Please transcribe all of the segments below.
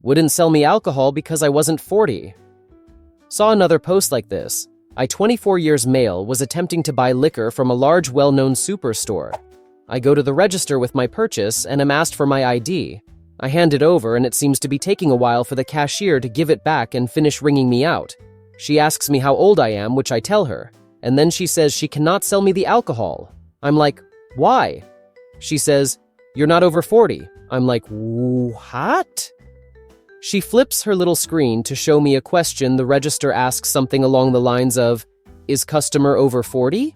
Wouldn't sell me alcohol because I wasn't 40. Saw another post like this. I, 24 years male, was attempting to buy liquor from a large well-known superstore. I go to the register with my purchase and am asked for my ID. I hand it over and it seems to be taking a while for the cashier to give it back and finish ringing me out. She asks me how old I am, which I tell her, and then she says she cannot sell me the alcohol. I'm like, why? She says, you're not over 40. I'm like, what? She flips her little screen to show me a question. The register asks something along the lines of, is customer over 40?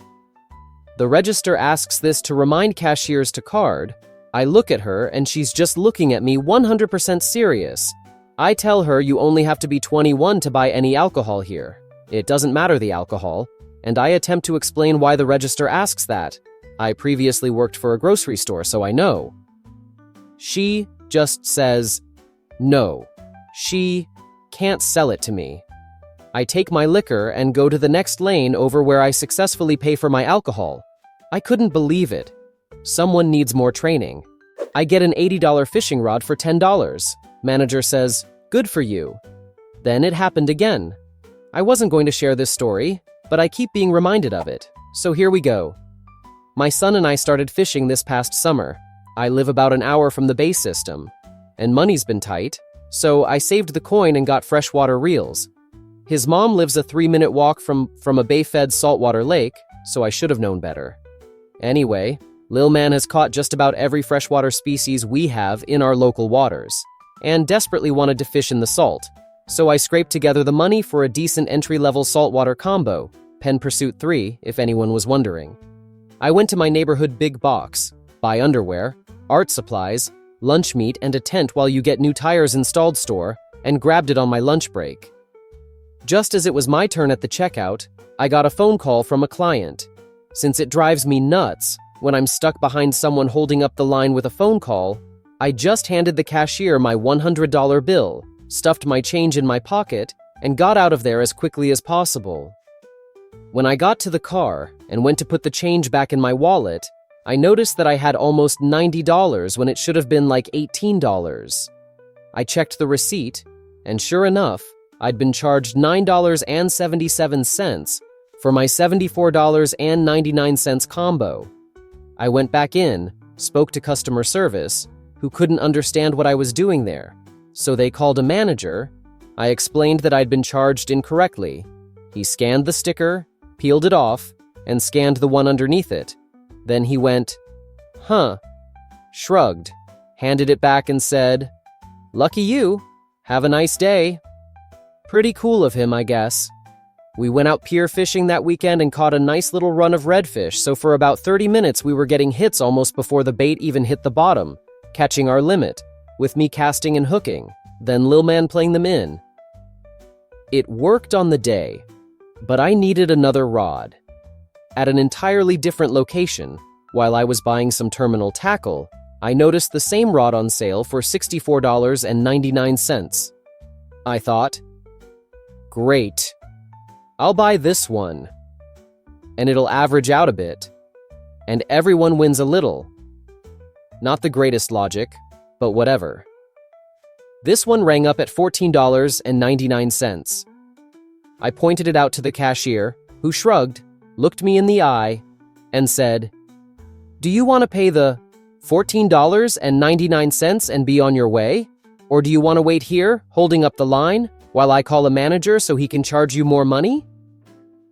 The register asks this to remind cashiers to card. I look at her and she's just looking at me 100% serious. I tell her you only have to be 21 to buy any alcohol here. It doesn't matter the alcohol, and I attempt to explain why the register asks that. I previously worked for a grocery store, so I know. She just says, no, she can't sell it to me. I take my liquor and go to the next lane over where I successfully pay for my alcohol. I couldn't believe it. Someone needs more training. I get an $80 fishing rod for $10. Manager says, good for you. Then it happened again. I wasn't going to share this story, but I keep being reminded of it. So here we go. My son and I started fishing this past summer. I live about an hour from the bay system, and money's been tight, so I saved the coin and got freshwater reels. His mom lives a 3-minute walk from a bay-fed saltwater lake, so I should have known better. Anyway, Lil Man has caught just about every freshwater species we have in our local waters, and desperately wanted to fish in the salt. So I scraped together the money for a decent entry-level saltwater combo, Pen Pursuit 3, if anyone was wondering. I went to my neighborhood big box, buy underwear, art supplies, lunch meat, and a tent while you get new tires installed store, and grabbed it on my lunch break. Just as it was my turn at the checkout, I got a phone call from a client. Since it drives me nuts when I'm stuck behind someone holding up the line with a phone call, I just handed the cashier my $100 bill, stuffed my change in my pocket, and got out of there as quickly as possible. When I got to the car and went to put the change back in my wallet, I noticed that I had almost $90 when it should have been like $18. I checked the receipt, and sure enough, I'd been charged $9.77 for my $74.99 combo. I went back in, spoke to customer service, who couldn't understand what I was doing there, so they called a manager. I explained that I'd been charged incorrectly. He scanned the sticker, peeled it off, and scanned the one underneath it. Then he went, huh, shrugged, handed it back and said, lucky you, have a nice day. Pretty cool of him, I guess. We went out pier fishing that weekend and caught a nice little run of redfish, so for about 30 minutes we were getting hits almost before the bait even hit the bottom, catching our limit, with me casting and hooking, then Lil Man playing them in. It worked on the day, but I needed another rod. At an entirely different location, while I was buying some terminal tackle, I noticed the same rod on sale for $64.99. I thought, great, I'll buy this one, and it'll average out a bit, and everyone wins a little. Not the greatest logic, but whatever. This one rang up at $14.99. I pointed it out to the cashier, who shrugged, looked me in the eye, and said, do you want to pay the $14.99 and be on your way? Or do you want to wait here, holding up the line, while I call a manager so he can charge you more money?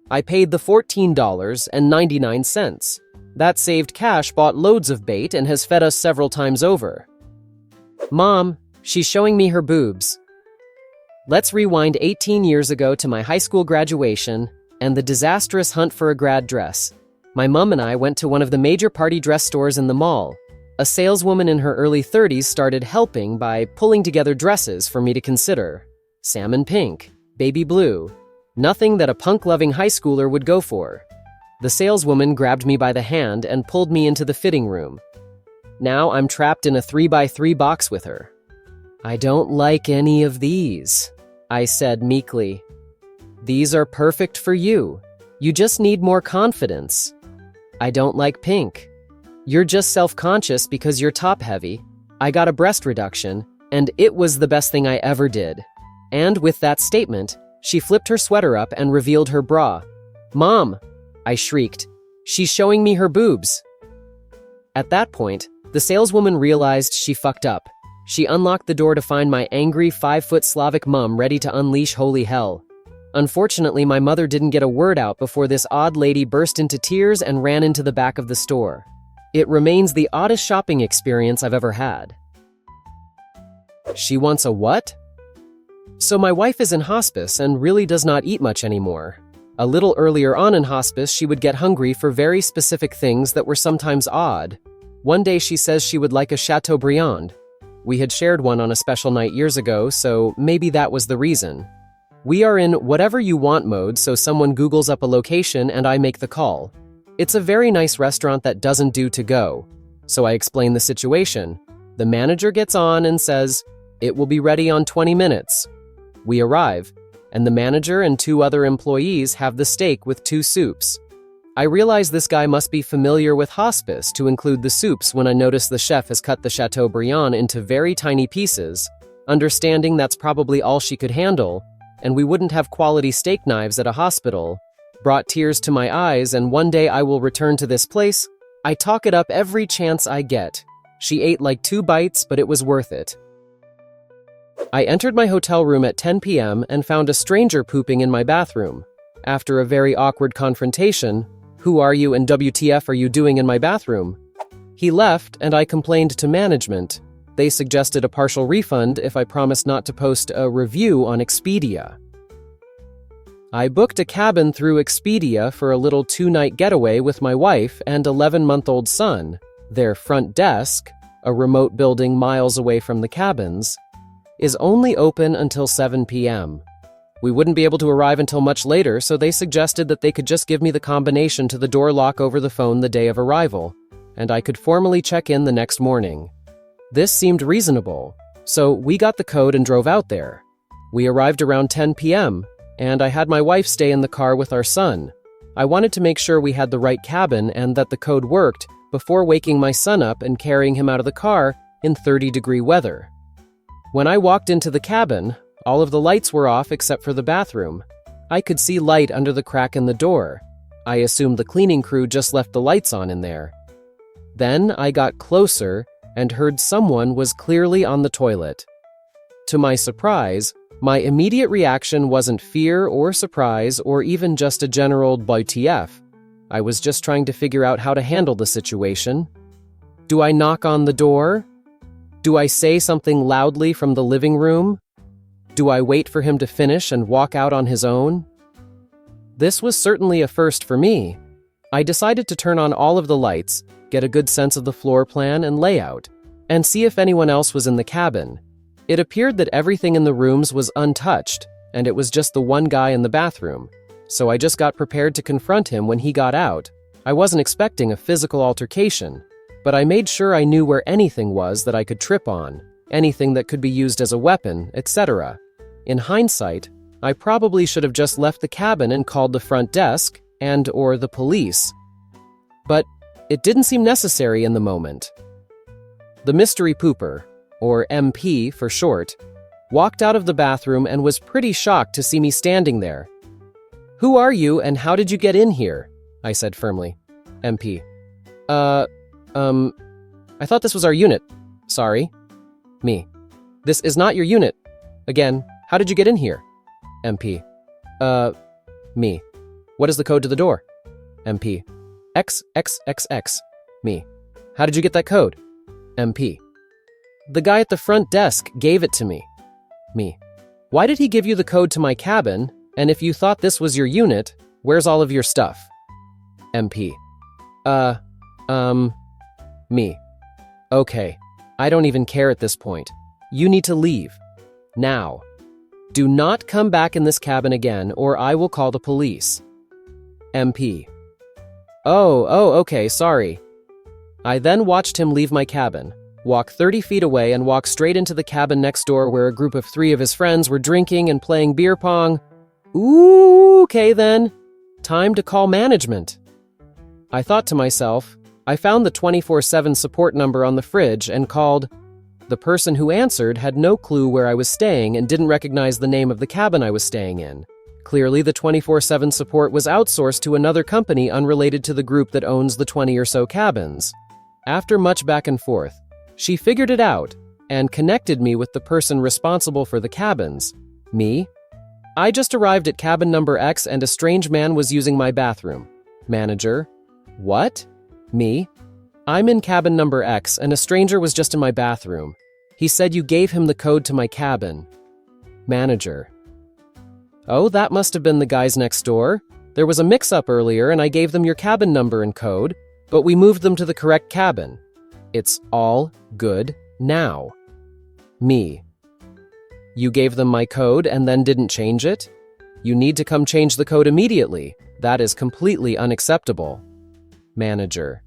I paid the $14.99. That saved cash bought loads of bait and has fed us several times over. Mom, she's showing me her boobs. Let's rewind 18 years ago to my high school graduation and the disastrous hunt for a grad dress. My mom and I went to one of the major party dress stores in the mall. A saleswoman in her early 30s started helping by pulling together dresses for me to consider. Salmon pink, baby blue, nothing that a punk-loving high schooler would go for. The saleswoman grabbed me by the hand and pulled me into the fitting room. Now I'm trapped in a 3x3 box with her. I don't like any of these, I said meekly. These are perfect for you. You just need more confidence. I don't like pink. You're just self-conscious because you're top-heavy. I got a breast reduction, And it was the best thing I ever did. And with that statement, she flipped her sweater up and revealed her bra. "Mom!" I shrieked. "She's showing me her boobs." At that point, the saleswoman realized she fucked up. She unlocked the door to find my angry 5-foot Slavic mum ready to unleash holy hell. Unfortunately, my mother didn't get a word out before this odd lady burst into tears and ran into the back of the store. It remains the oddest shopping experience I've ever had. She wants a what? So my wife is in hospice and really does not eat much anymore. A little earlier on in hospice, she would get hungry for very specific things that were sometimes odd. One day she says she would like a Chateaubriand. We had shared one on a special night years ago, so maybe that was the reason. We are in whatever you want mode, so someone Googles up a location and I make the call. It's a very nice restaurant that doesn't do to go. So I explain the situation. The manager gets on and says, "It will be ready on 20 minutes. We arrive, and the manager and 2 other employees have the steak with 2 soups. I realize this guy must be familiar with hospice to include the soups when I notice the chef has cut the Chateaubriand into very tiny pieces, understanding that's probably all she could handle, and we wouldn't have quality steak knives at a hospital. Brought tears to my eyes, and one day I will return to this place. I talk it up every chance I get. She ate like 2 bites, but it was worth it. I entered my hotel room at 10 p.m. and found a stranger pooping in my bathroom. After a very awkward confrontation, "Who are you and WTF are you doing in my bathroom?" He left and I complained to management. They suggested a partial refund if I promised not to post a review on Expedia. I booked a cabin through Expedia for a little 2-night getaway with my wife and 11-month-old son. Their front desk, a remote building miles away from the cabins, is only open until 7 p.m. We wouldn't be able to arrive until much later, so they suggested that they could just give me the combination to the door lock over the phone the day of arrival, and I could formally check in the next morning. This seemed reasonable, so we got the code and drove out there. We arrived around 10 p.m., and I had my wife stay in the car with our son. I wanted to make sure we had the right cabin and that the code worked before waking my son up and carrying him out of the car in 30-degree weather. When I walked into the cabin, all of the lights were off except for the bathroom. I could see light under the crack in the door. I assumed the cleaning crew just left the lights on in there. Then I got closer and heard someone was clearly on the toilet. To my surprise, my immediate reaction wasn't fear or surprise or even just a general WTF. I was just trying to figure out how to handle the situation. Do I knock on the door? Do I say something loudly from the living room? Do I wait for him to finish and walk out on his own? This was certainly a first for me. I decided to turn on all of the lights, get a good sense of the floor plan and layout, and see if anyone else was in the cabin. It appeared that everything in the rooms was untouched, and it was just the one guy in the bathroom. So I just got prepared to confront him when he got out. I wasn't expecting a physical altercation, but I made sure I knew where anything was that I could trip on, anything that could be used as a weapon, etc. In hindsight, I probably should have just left the cabin and called the front desk and/or the police. But it didn't seem necessary in the moment. The mystery pooper, or MP for short, walked out of the bathroom and was pretty shocked to see me standing there. "Who are you and how did you get in here?" I said firmly. MP. I thought this was our unit. Sorry. Me. This is not your unit. Again, how did you get in here? MP. Me. What is the code to the door? MP. XXXX. Me. How did you get that code? MP. The guy at the front desk gave it to me. Me. Why did he give you the code to my cabin? And if you thought this was your unit, where's all of your stuff? MP. Me. Okay. I don't even care at this point. You need to leave. Now. Do not come back in this cabin again, or I will call the police. MP. Okay, sorry. I then watched him leave my cabin, walk 30 feet away and walk straight into the cabin next door where a group of 3 of his friends were drinking and playing beer pong. Ooh, okay then. Time to call management. I thought to myself, I found the 24/7 support number on the fridge and called, The person who answered had no clue where I was staying and didn't recognize the name of the cabin I was staying in. Clearly, the 24/7 support was outsourced to another company unrelated to the group that owns the 20 or so cabins. After much back and forth, she figured it out and connected me with the person responsible for the cabins. Me? I just arrived at cabin number X and a strange man was using my bathroom. Manager. What? Me? I'm in cabin number X and a stranger was just in my bathroom. He said you gave him the code to my cabin. Manager. Oh, that must have been the guys next door. There was a mix-up earlier and I gave them your cabin number and code, but we moved them to the correct cabin. It's all good now. Me. You gave them my code and then didn't change it? You need to come change the code immediately. That is completely unacceptable. Manager.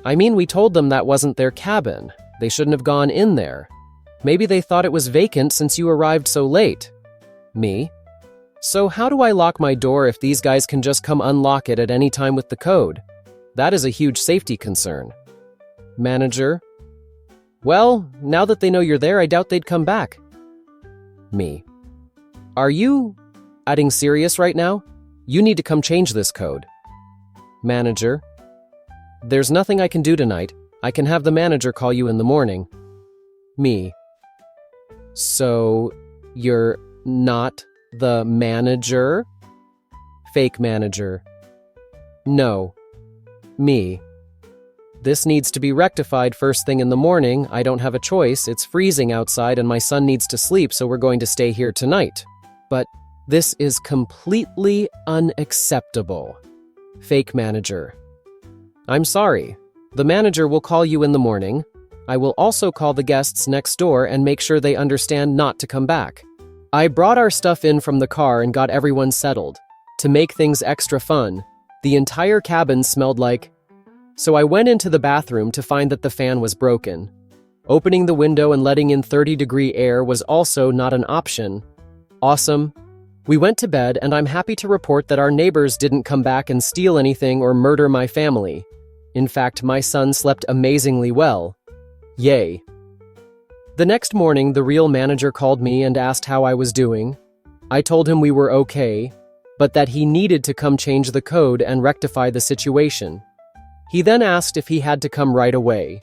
I mean, we told them that wasn't their cabin. They shouldn't have gone in there. Maybe they thought it was vacant since you arrived so late. Me. So how do I lock my door if these guys can just come unlock it at any time with the code? That is a huge safety concern. Manager. Well, now that they know you're there, I doubt they'd come back. Me. Are you adding serious right now? You need to come change this code. Manager. There's nothing I can do tonight. I can have the manager call you in the morning. Me. So, you're not the manager? Fake manager. No. Me. This needs to be rectified first thing in the morning. I don't have a choice. It's freezing outside and my son needs to sleep, so we're going to stay here tonight. But this is completely unacceptable. Fake manager. I'm sorry. The manager will call you in the morning. I will also call the guests next door and make sure they understand not to come back. I brought our stuff in from the car and got everyone settled. To make things extra fun, the entire cabin smelled like... So I went into the bathroom to find that the fan was broken. Opening the window and letting in 30-degree air was also not an option. Awesome. We went to bed and I'm happy to report that our neighbors didn't come back and steal anything or murder my family. In fact, my son slept amazingly well. Yay. The next morning, the real manager called me and asked how I was doing. I told him we were okay, but that he needed to come change the code and rectify the situation. He then asked if he had to come right away,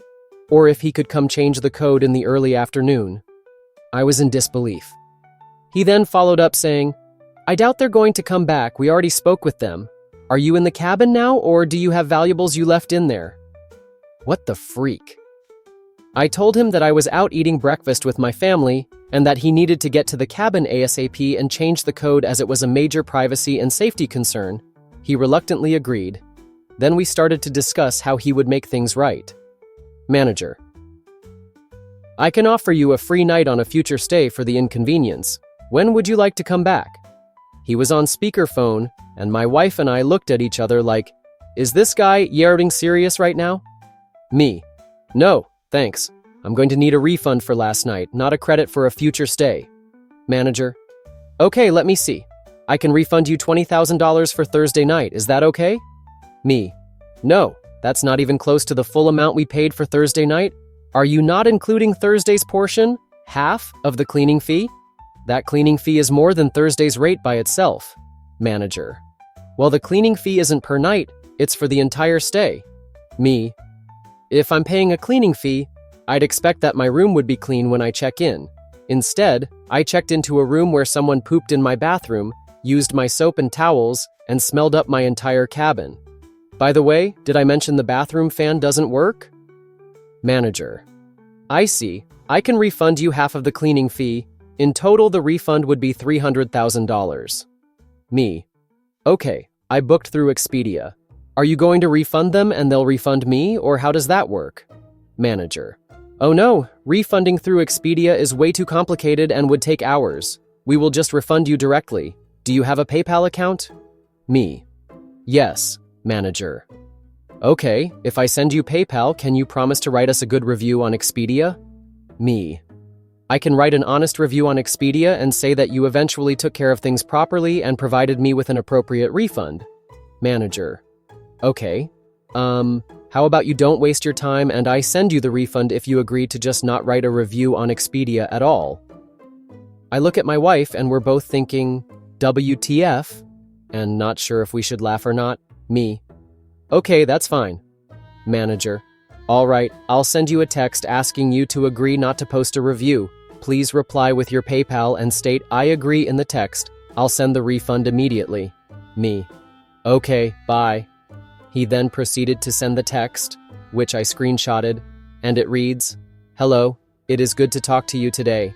or if he could come change the code in the early afternoon. I was in disbelief. He then followed up saying, I doubt they're going to come back. We already spoke with them. Are you in the cabin now, or do you have valuables you left in there? What the freak? I told him that I was out eating breakfast with my family and that he needed to get to the cabin ASAP and change the code as it was a major privacy and safety concern. He reluctantly agreed. Then we started to discuss how he would make things right. Manager. I can offer you a free night on a future stay for the inconvenience. When would you like to come back? He was on speakerphone, and my wife and I looked at each other like, is this guy yelling serious right now? Me. No, thanks. I'm going to need a refund for last night, not a credit for a future stay. Manager. Okay, let me see. I can refund you $20,000 for Thursday night. Is that okay? Me. No, that's not even close to the full amount we paid for Thursday night. Are you not including Thursday's portion? Half of the cleaning fee? That cleaning fee is more than Thursday's rate by itself. Manager. Well, the cleaning fee isn't per night, it's for the entire stay. Me. If I'm paying a cleaning fee, I'd expect that my room would be clean when I check in. Instead, I checked into a room where someone pooped in my bathroom, used my soap and towels, and smelled up my entire cabin. By the way, did I mention the bathroom fan doesn't work? Manager. I see. I can refund you half of the cleaning fee. In total, the refund would be $300,000. Me. Okay, I booked through Expedia. Are you going to refund them and they'll refund me, or how does that work? Manager. Oh no, refunding through Expedia is way too complicated and would take hours. We will just refund you directly. Do you have a PayPal account? Me. Yes. Manager. Okay, if I send you PayPal, can you promise to write us a good review on Expedia? Me. I can write an honest review on Expedia and say that you eventually took care of things properly and provided me with an appropriate refund. Manager. Okay. How How about you don't waste your time and I send you the refund if you agree to just not write a review on Expedia at all? I look at my wife and we're both thinking, WTF? And not sure if we should laugh or not. Me. Okay, that's fine. Manager. All right, I'll send you a text asking you to agree not to post a review. Please reply with your PayPal and state I agree in the text. I'll send the refund immediately. Me. Okay, bye. He then proceeded to send the text, which I screenshotted, and it reads, Hello, it is good to talk to you today.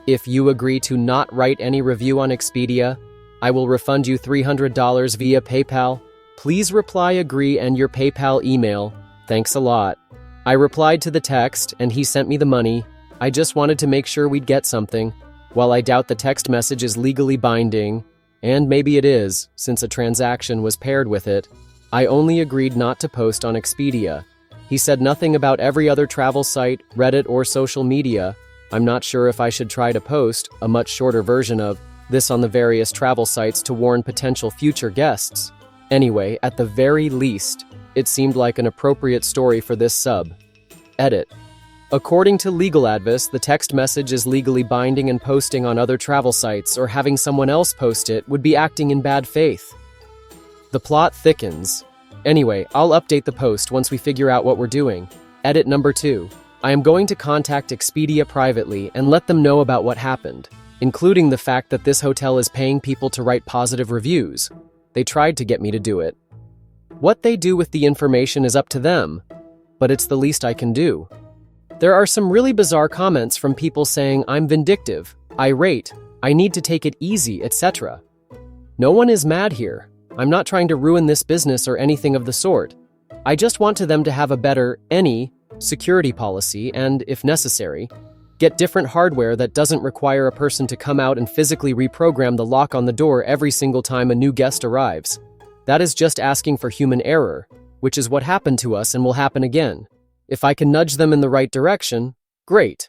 If you agree to not write any review on Expedia, I will refund you $300 via PayPal. Please reply agree and your PayPal email. Thanks a lot. I replied to the text and he sent me the money. I just wanted to make sure we'd get something. While I doubt the text message is legally binding, and maybe it is, since a transaction was paired with it, I only agreed not to post on Expedia. He said nothing about every other travel site, Reddit, or social media. I'm not sure if I should try to post a much shorter version of this on the various travel sites to warn potential future guests. Anyway, at the very least, it seemed like an appropriate story for this sub. Edit. According to Legal Advice, the text message is legally binding and posting on other travel sites or having someone else post it would be acting in bad faith. The plot thickens. Anyway, I'll update the post once we figure out what we're doing. Edit number 2. I am going to contact Expedia privately and let them know about what happened, including the fact that this hotel is paying people to write positive reviews. They tried to get me to do it. What they do with the information is up to them, but it's the least I can do. There are some really bizarre comments from people saying I'm vindictive, irate, I need to take it easy, etc. No one is mad here. I'm not trying to ruin this business or anything of the sort. I just want them to have a better, security policy and, if necessary, get different hardware that doesn't require a person to come out and physically reprogram the lock on the door every single time a new guest arrives. That is just asking for human error, which is what happened to us and will happen again. If I can nudge them in the right direction, great.